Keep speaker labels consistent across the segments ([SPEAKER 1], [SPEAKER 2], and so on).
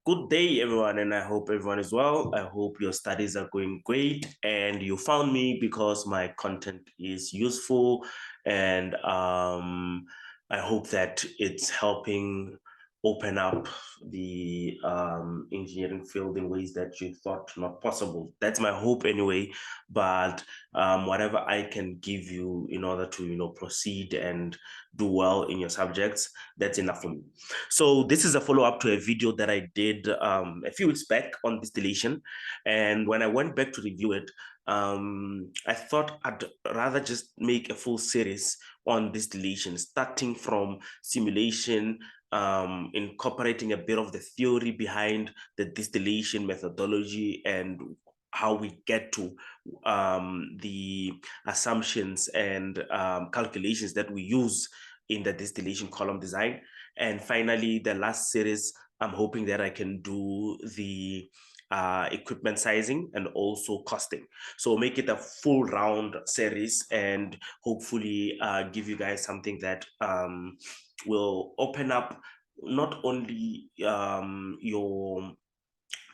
[SPEAKER 1] Good day, everyone, and I hope everyone is well. I hope your studies are going great, and you found me because my content is useful, and I hope that it's helping open up the engineering field in ways that you thought not possible. That's my hope, anyway. But whatever I can give you in order to proceed and do well in your subjects, that's enough for me. So this is a follow-up to a video that I did a few weeks back on distillation. And when I went back to review it, I thought I'd rather just make a full series on distillation, starting from simulation, incorporating a bit of the theory behind the distillation methodology and how we get to the assumptions and calculations that we use in the distillation column design. And finally, the last series, I'm hoping that I can do the equipment sizing and also costing. So make it a full round series and hopefully give you guys something that will open up not only not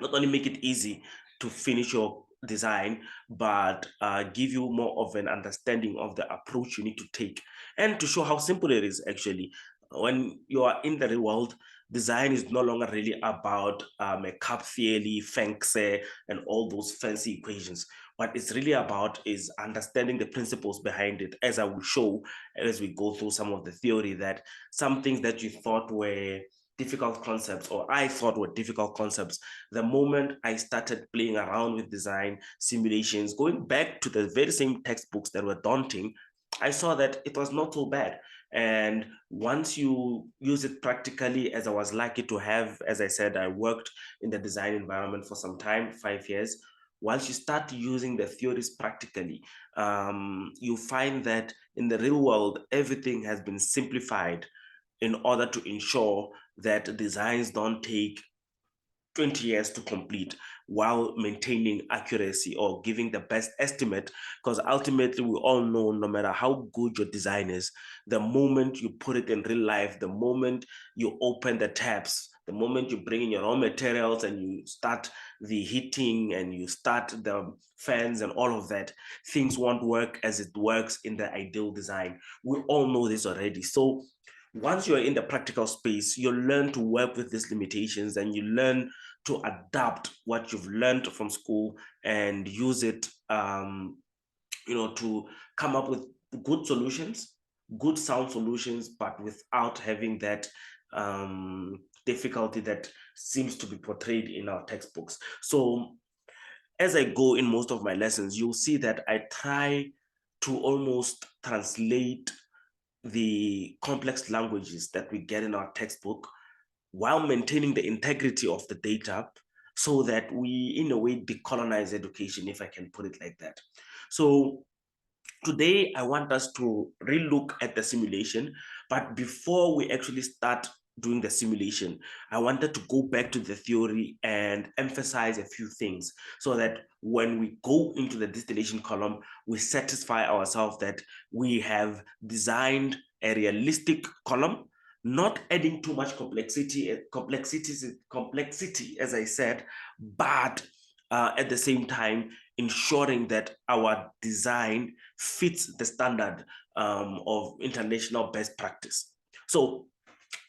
[SPEAKER 1] only make it easy to finish your design, but give you more of an understanding of the approach you need to take and to show how simple it is actually. When you are in the real world, design is no longer really about a cup theory, fancy, and all those fancy equations. What it's really about is understanding the principles behind it, as I will show as we go through some of the theory, that some things that you thought were difficult concepts, or I thought were difficult concepts, the moment I started playing around with design simulations, going back to the very same textbooks that were daunting, I saw that it was not so bad. And once you use it practically, as I was lucky to have, as I said, I worked in the design environment for some time, 5 years. Once you start using the theories practically, you find that in the real world, everything has been simplified in order to ensure that designs don't take 20 years to complete while maintaining accuracy or giving the best estimate. Because ultimately, we all know no matter how good your design is, the moment you put it in real life, the moment you open the taps, the moment you bring in your raw materials and you start the heating and you start the fans and all of that, things won't work as it works in the ideal design. We all know this already. So once you're in the practical space, you learn to work with these limitations and you learn to adapt what you've learned from school and use it, to come up with good solutions, good sound solutions, but without having that difficulty that seems to be portrayed in our textbooks. So as I go in most of my lessons, you'll see that I try to almost translate the complex languages that we get in our textbook while maintaining the integrity of the data, so that we, in a way, decolonize education, if I can put it like that. So today, I want us to relook at the simulation, but before we actually start doing the simulation, I wanted to go back to the theory and emphasize a few things so that when we go into the distillation column, we satisfy ourselves that we have designed a realistic column, not adding too much complexity, as I said, but at the same time, ensuring that our design fits the standard of international best practice. So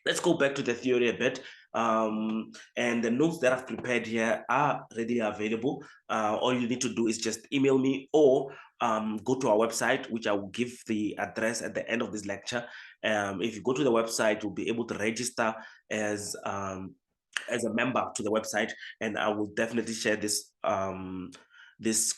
[SPEAKER 1] let's go back to the theory a bit. And the notes that I've prepared here are readily available. All you need to do is just email me or go to our website, which I will give the address at the end of this lecture. If you go to the website, you'll be able to register as a member to the website, and I will definitely share this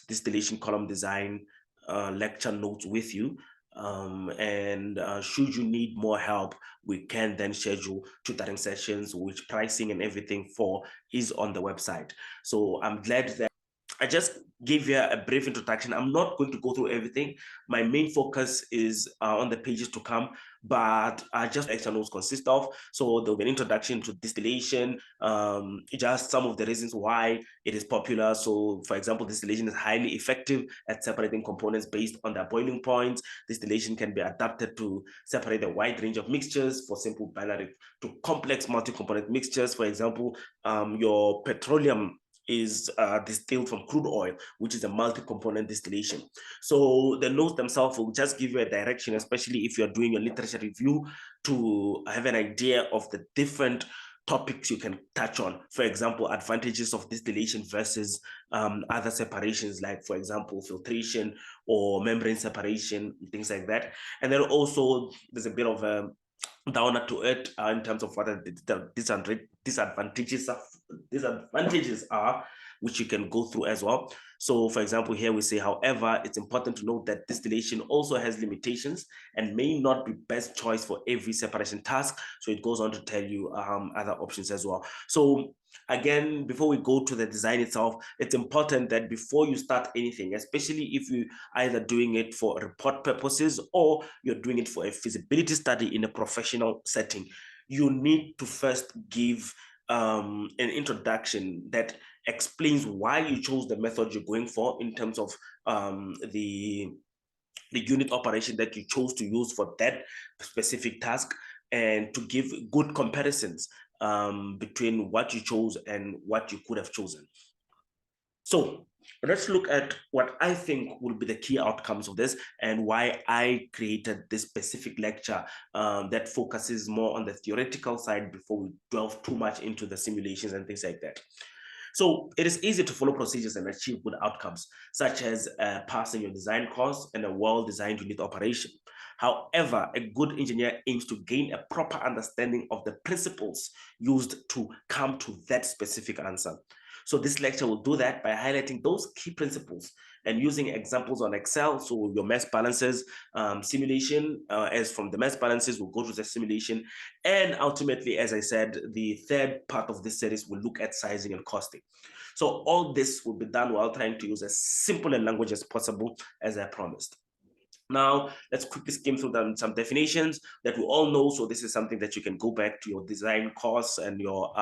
[SPEAKER 1] distillation column design lecture notes with you. And should you need more help, we can then schedule tutoring sessions, which pricing and everything for is on the website. So I'm glad that I just give you a brief introduction. I'm not going to go through everything. My main focus is on the pages to come, but just extra notes consist of. So there'll be an introduction to distillation, just some of the reasons why it is popular. So for example, distillation is highly effective at separating components based on their boiling points. Distillation can be adapted to separate a wide range of mixtures, for simple binary to complex multi-component mixtures. For example, your petroleum is distilled from crude oil, which is a multi-component distillation. So the notes themselves will just give you a direction, especially if you're doing your literature review, to have an idea of the different topics you can touch on. For example, advantages of distillation versus other separations, like for example, filtration or membrane separation, things like that. And then also there's a bit of a downer to it in terms of what the disadvantages are, which you can go through as well. So for example, here we say, however, it's important to note that distillation also has limitations and may not be best choice for every separation task. So it goes on to tell you other options as well. So again, before we go to the design itself, it's important that before you start anything, especially if you either doing it for report purposes or you're doing it for a feasibility study in a professional setting, you need to first give an introduction that explains why you chose the method you're going for in terms of the unit operation that you chose to use for that specific task, and to give good comparisons between what you chose and what you could have chosen. So let's look at what I think will be the key outcomes of this and why I created this specific lecture that focuses more on the theoretical side before we delve too much into the simulations and things like that. So it is easy to follow procedures and achieve good outcomes, such as passing your design course and a well-designed unit operation. However, a good engineer aims to gain a proper understanding of the principles used to come to that specific answer. So this lecture will do that by highlighting those key principles and using examples on Excel. So your mass balances, simulation, as from the mass balances, we'll go to the simulation. And ultimately, as I said, the third part of this series will look at sizing and costing. So all this will be done while trying to use as simple a language as possible, as I promised. Now, let's quickly skim through some definitions that we all know. So this is something that you can go back to your design course and your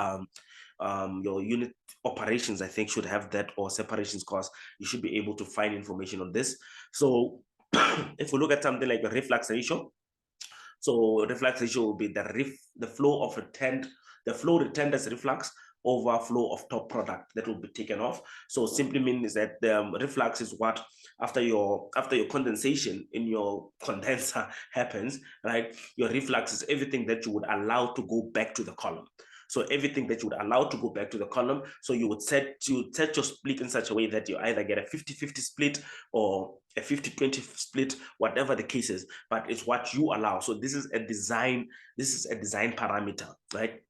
[SPEAKER 1] unit operations, I think, should have that, or separations course. You should be able to find information on this. So if we look at something like a reflux ratio, so reflux ratio will be the flow returned as reflux over flow of top product that will be taken off. So simply means that the reflux is what after your condensation in your condenser happens, right? Your reflux is everything that you would allow to go back to the column. So everything that you would allow to go back to the column. So you would set your split in such a way that you either get a 50-50 split or a 50-20 split, whatever the case is, but it's what you allow. So this is a design parameter, right?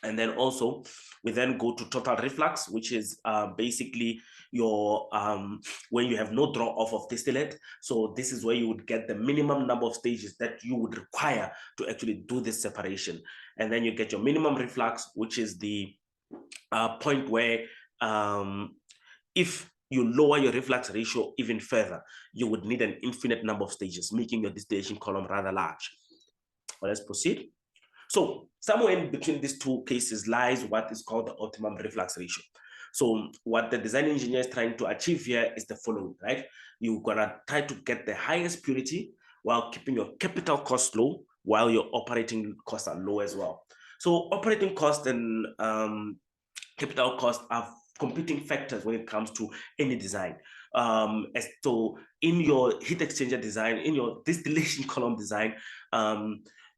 [SPEAKER 1] And then also we then go to total reflux, which is basically your when you have no draw off of distillate. So this is where you would get the minimum number of stages that you would require to actually do this separation. And then you get your minimum reflux, which is the point where if you lower your reflux ratio even further, you would need an infinite number of stages, making your distillation column rather large. Well, let's proceed. So somewhere in between these two cases lies what is called the optimum reflux ratio. So what the design engineer is trying to achieve here is the following, right? You're gonna try to get the highest purity while keeping your capital costs low, while your operating costs are low as well. So operating costs and capital costs are competing factors when it comes to any design. So in your heat exchanger design, in your distillation column design,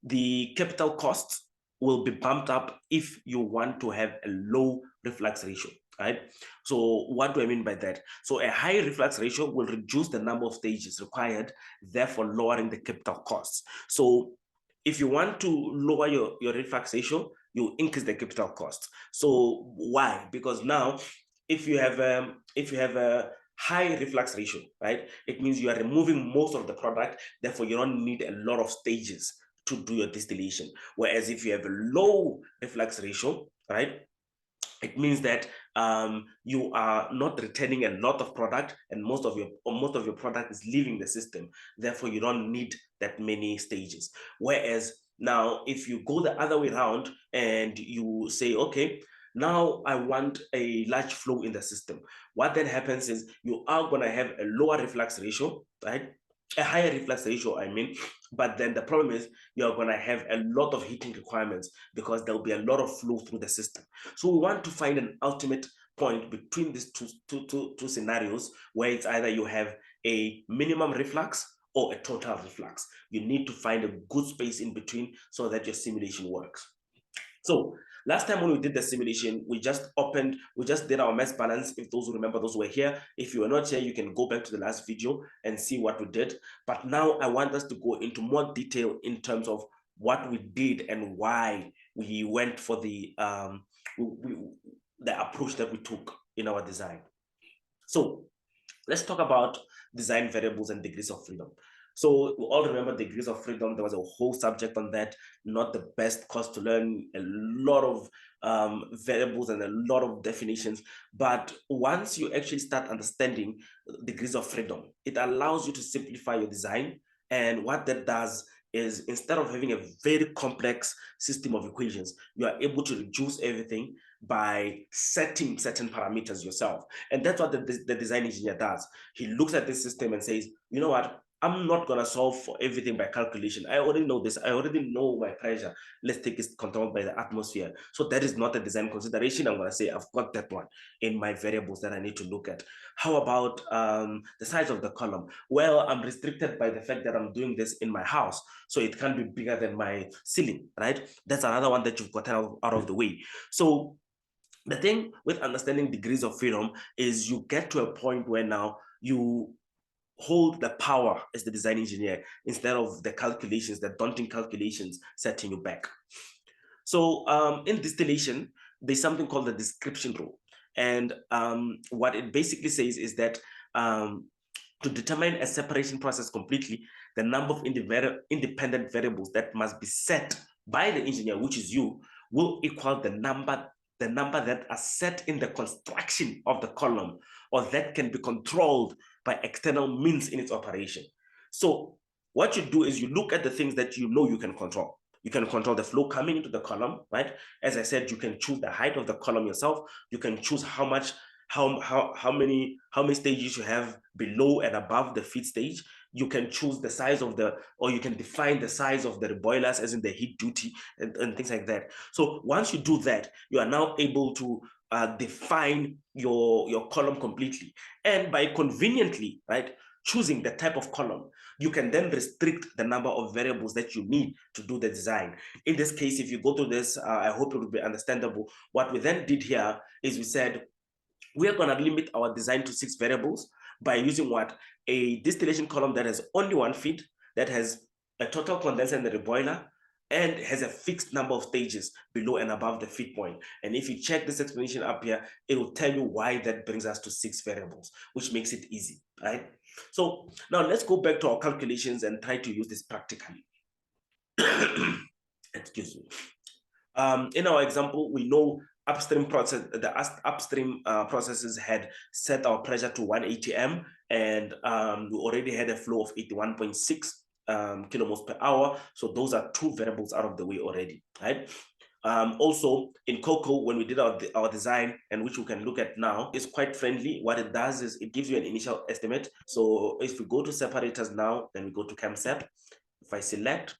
[SPEAKER 1] the capital costs will be bumped up if you want to have a low reflux ratio, right? So what do I mean by that? So a high reflux ratio will reduce the number of stages required, therefore lowering the capital costs. So if you want to lower your reflux ratio, you increase the capital cost. So why? Because now if you have a high reflux ratio, right, it means you are removing most of the product, therefore you don't need a lot of stages to do your distillation. Whereas if you have a low reflux ratio, right, it means that you are not returning a lot of product, and most of your product is leaving the system. Therefore, you don't need that many stages. Whereas now, if you go the other way around and you say, okay, now I want a large flow in the system, what then happens is you are going to have a lower reflux ratio, right? A higher reflux ratio, I mean, but then the problem is you're going to have a lot of heating requirements because there'll be a lot of flow through the system. So we want to find an ultimate point between these two scenarios where it's either you have a minimum reflux or a total reflux. You need to find a good space in between so that your simulation works. So last time when we did the simulation, we just did our mass balance. If those who remember, those who were here. If you were not here, you can go back to the last video and see what we did. But now I want us to go into more detail in terms of what we did and why we went for the approach that we took in our design. So let's talk about design variables and degrees of freedom. So we all remember degrees of freedom. There was a whole subject on that. Not the best course to learn, a lot of variables and a lot of definitions. But once you actually start understanding degrees of freedom, it allows you to simplify your design. And what that does is, instead of having a very complex system of equations, you are able to reduce everything by setting certain parameters yourself. And that's what the design engineer does. He looks at this system and says, you know what, I'm not going to solve for everything by calculation. I already know this. I already know my pressure. Let's take it controlled by the atmosphere. So that is not a design consideration. I'm going to say I've got that one in my variables that I need to look at. How about the size of the column? Well, I'm restricted by the fact that I'm doing this in my house. So it can't be bigger than my ceiling, right? That's another one that you've got out of the way. So the thing with understanding degrees of freedom is you get to a point where now you hold the power as the design engineer instead of the calculations, the daunting calculations setting you back. So in distillation, there's something called the description rule. And what it basically says is that to determine a separation process completely, the number of independent variables that must be set by the engineer, which is you, will equal the number that are set in the construction of the column, or that can be controlled by external means in its operation. So what you do is you look at the things that you know you can control. You can control the flow coming into the column, right? As I said, you can choose the height of the column yourself. You can choose how many stages you have below and above the feed stage. You can choose the size of or you can define the size of the boilers, as in the heat duty and things like that. So once you do that, you are now able to define your column completely. And by conveniently, right, choosing the type of column, you can then restrict the number of variables that you need to do the design. In this case, if you go through this, I hope it will be understandable. What we then did here is we said, we are going to limit our design to 6 variables by using what? A distillation column that has only one feed, that has a total condenser in the boiler, and has a fixed number of stages below and above the feed point. And if you check this explanation up here, it will tell you why that brings us to 6 variables, which makes it easy, right? So now let's go back to our calculations and try to use this practically. Excuse me. In our example, we know the upstream processes had set our pressure to 180 m, and we already had a flow of 81.6 kilomoles per hour. So those are 2 variables out of the way already, right? Also in Cocoa, when we did our design, and which we can look at now, is quite friendly. What it does is it gives you an initial estimate. So if we go to separators now, then we go to CAMSEP. If I select,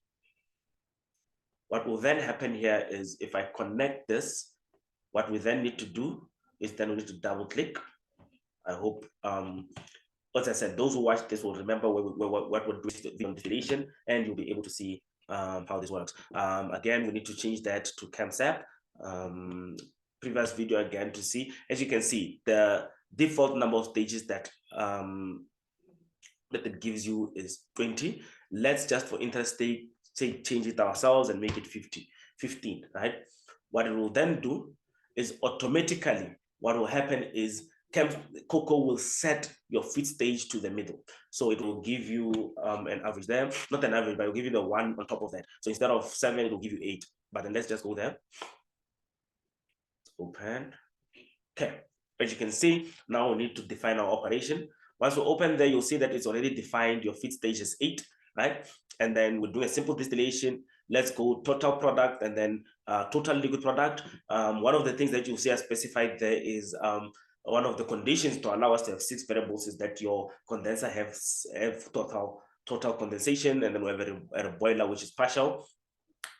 [SPEAKER 1] what will then happen here is, if I connect this, what we then need to do is then we need to double click. I hope, as I said, those who watch this will remember what we're doing on distillation, and you'll be able to see how this works. Again, we need to change that to CAMSAP. Previous video again to see. As you can see, the default number of stages that it gives you is 20. Let's just, for interest sake, change it ourselves and make it 15, right? What it will then do is automatically, what will happen is Cocoa will set your feed stage to the middle. So it will give you an average there, not an average, but it will give you the 1 on top of that. So instead of 7, it will give you 8. But then let's just go there. Open. Okay. As you can see, now we need to define our operation. Once we open there, you'll see that it's already defined your feed stage is 8, right? And then we'll do a simple distillation. Let's go total product and then total liquid product. One of the things that you'll see as specified there is one of the conditions to allow us to have 6 variables is that your condenser have total condensation, and then we have a boiler which is partial.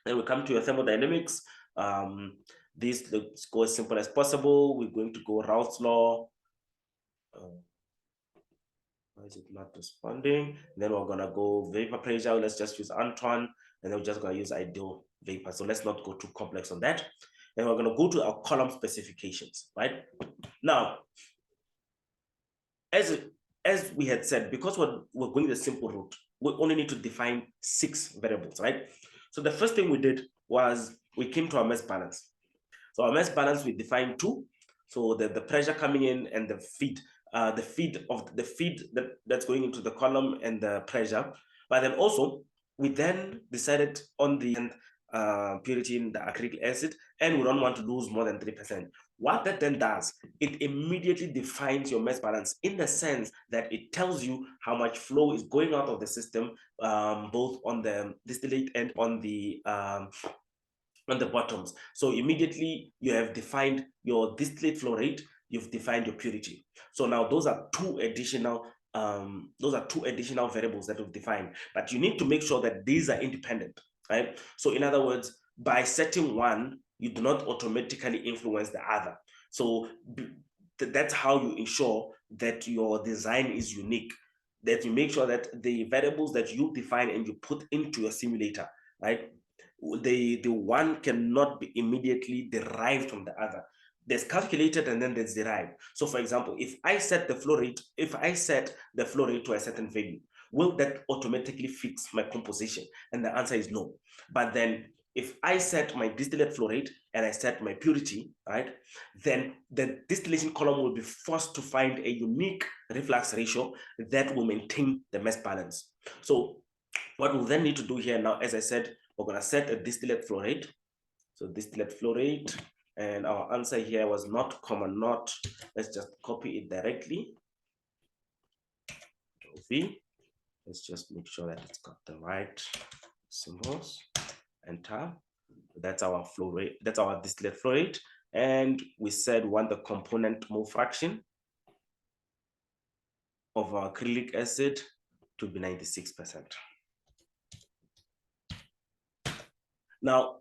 [SPEAKER 1] Then we come to your thermodynamics. This let's go as simple as possible. We're going to go Raoult's law. Why is it not responding? And then we're gonna go vapor pressure. Let's just use Antoine, and then we're just gonna use ideal vapor. So let's not go too complex on that. And we're gonna go to our column specifications, right? Now, as we had said, because we're going the simple route, we only need to define 6 variables, right? So the first thing we did was we came to our mass balance. So our mass balance, we defined 2. So the pressure coming in and the feed that's going into the column and the pressure. But then also, we then decided on the purity in the acrylic acid, and we don't want to lose more than 3%. What that then does, it immediately defines your mass balance in the sense that it tells you how much flow is going out of the system, both on the distillate and on the bottoms. So immediately you have defined your distillate flow rate, you've defined your purity. So now those are two additional variables that we've defined, but you need to make sure that these are independent, right? So in other words, by setting one, you do not automatically influence the other. So that's how you ensure that your design is unique, that you make sure that the variables that you define and you put into your simulator, right, the one cannot be immediately derived from the other. There's calculated and then there's derived. So for example, if I set the flow rate to a certain value, will that automatically fix my composition? And the answer is no. But then if I set my distillate flow rate and I set my purity, right, then the distillation column will be forced to find a unique reflux ratio that will maintain the mass balance. So what we'll then need to do here now, as I said, we're going to set a distillate flow rate. So distillate flow rate, and our answer here was not, comma, not. Let's just copy it directly. V. Let's just make sure that it's got the right symbols. Enter. That's our flow rate. That's our distillate flow rate. And we said we want the component mole fraction of our acrylic acid to be 96%. Now,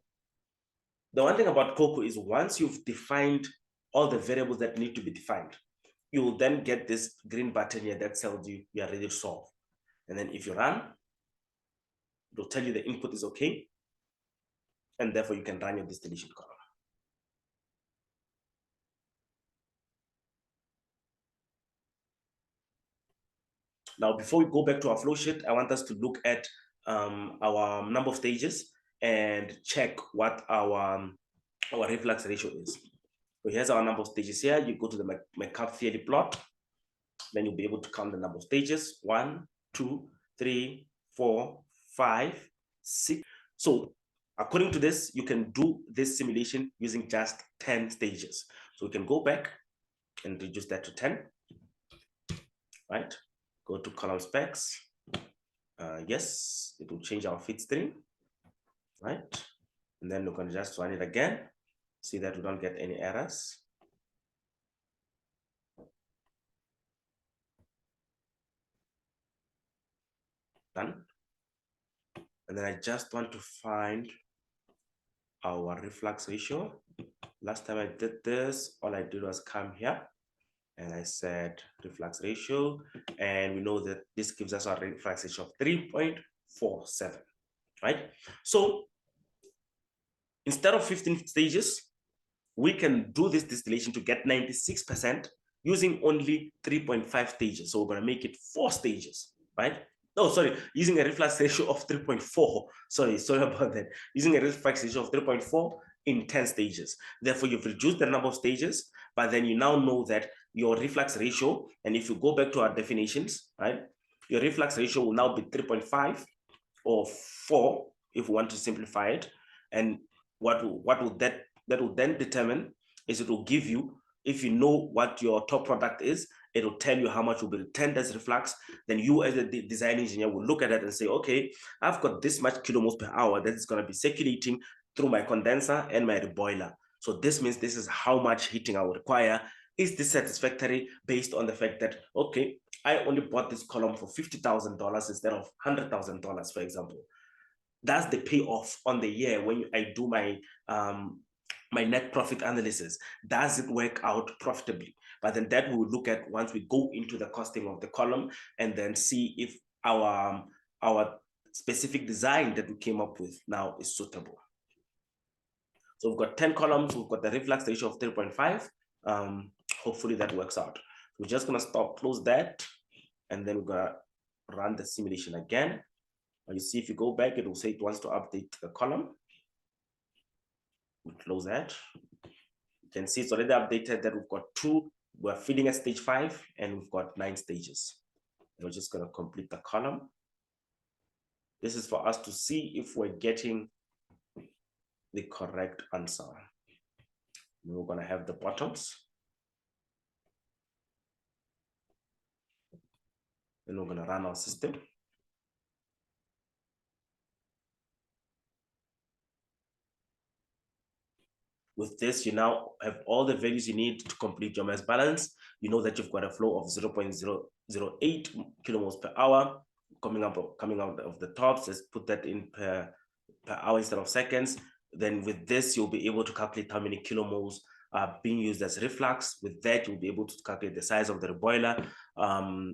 [SPEAKER 1] the one thing about cocoa is once you've defined all the variables that need to be defined, you will then get this green button here that tells you you are ready to solve. And then if you run, it will tell you the input is okay, and therefore you can run your distillation column. Now, before we go back to our flow sheet, I want us to look at our number of stages and check what our reflux ratio is. So here's our number of stages here. You go to the McCabe-Thiele plot, then you'll be able to count the number of stages. 1, 2, 3, 4, 5, 6. So according to this, you can do this simulation using just 10 stages. So we can go back and reduce that to 10, right? Go to column specs. Yes, it will change our feed stream, right? And then we can just run it again. See that we don't get any errors. Done. And then I just want to find our reflux ratio. Last time I did this, all I did was come here and I said reflux ratio, and we know that this gives us our reflux ratio of 3.47, right? So instead of 15 stages, we can do this distillation to get 96% using only 3.5 stages. So we're going to make it 4 stages, right? Oh, sorry, using a reflux ratio of 3.4. Sorry about that. Using a reflux ratio of 3.4 in 10 stages. Therefore, you've reduced the number of stages, but then you now know that your reflux ratio, and if you go back to our definitions, right, your reflux ratio will now be 3.5 or 4 if we want to simplify it. And what will that will then determine is it will give you if you know what your top product is, it will tell you how much will be returned as reflux. Then you as a design engineer will look at it and say, okay, I've got this much kilomoles per hour that is going to be circulating through my condenser and my reboiler. So this means this is how much heating I will require. Is this satisfactory based on the fact that, okay, I only bought this column for $50,000 instead of $100,000, for example. That's the payoff on the year when I do my net profit analysis. Does it work out profitably? But then that we will look at once we go into the costing of the column and then see if our specific design that we came up with now is suitable. So we've got 10 columns, we've got the reflux ratio of 3.5. Hopefully that works out. We're just gonna close that, and then we're gonna run the simulation again. You see, if you go back, it will say it wants to update the column. We close that. You can see it's already updated that we've got 2, we're feeding at stage 5, and we've got 9 stages. And we're just gonna complete the column. This is for us to see if we're getting the correct answer. And we're gonna have the bottoms. Then we're gonna run our system. With this, you now have all the values you need to complete your mass balance. You know that you've got a flow of 0.008 kilomoles per hour coming out of the tops. Let's put that in per hour instead of seconds. Then with this, you'll be able to calculate how many kilomoles are being used as reflux. With that, you'll be able to calculate the size of the reboiler.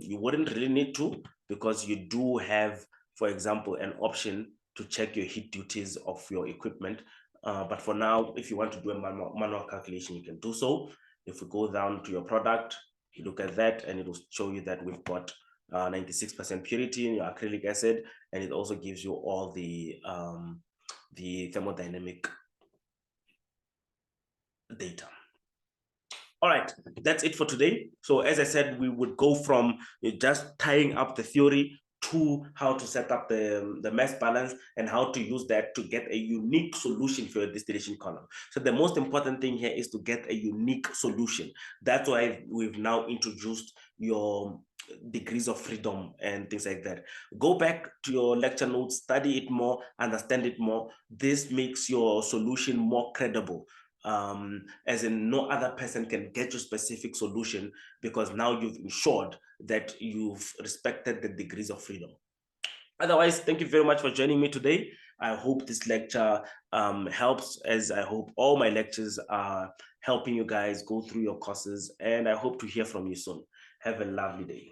[SPEAKER 1] You wouldn't really need to, because you do have, for example, an option to check your heat duties of your equipment. But for now, if you want to do a manual calculation, you can do so. If we go down to your product, you look at that, and it will show you that we've got 96% purity in your acrylic acid, and it also gives you all the thermodynamic data. All right, that's it for today. So as I said, we would go from just tying up the theory to how to set up the mass balance and how to use that to get a unique solution for your distillation column. So the most important thing here is to get a unique solution. That's why we've now introduced your degrees of freedom and things like that. Go back to your lecture notes, study it more, understand it more. This makes your solution more credible. As in, no other person can get your specific solution, because now you've ensured that you've respected the degrees of freedom. Otherwise, thank you very much for joining me today. I hope this lecture helps, as I hope all my lectures are helping you guys go through your courses, and I hope to hear from you soon. Have a lovely day.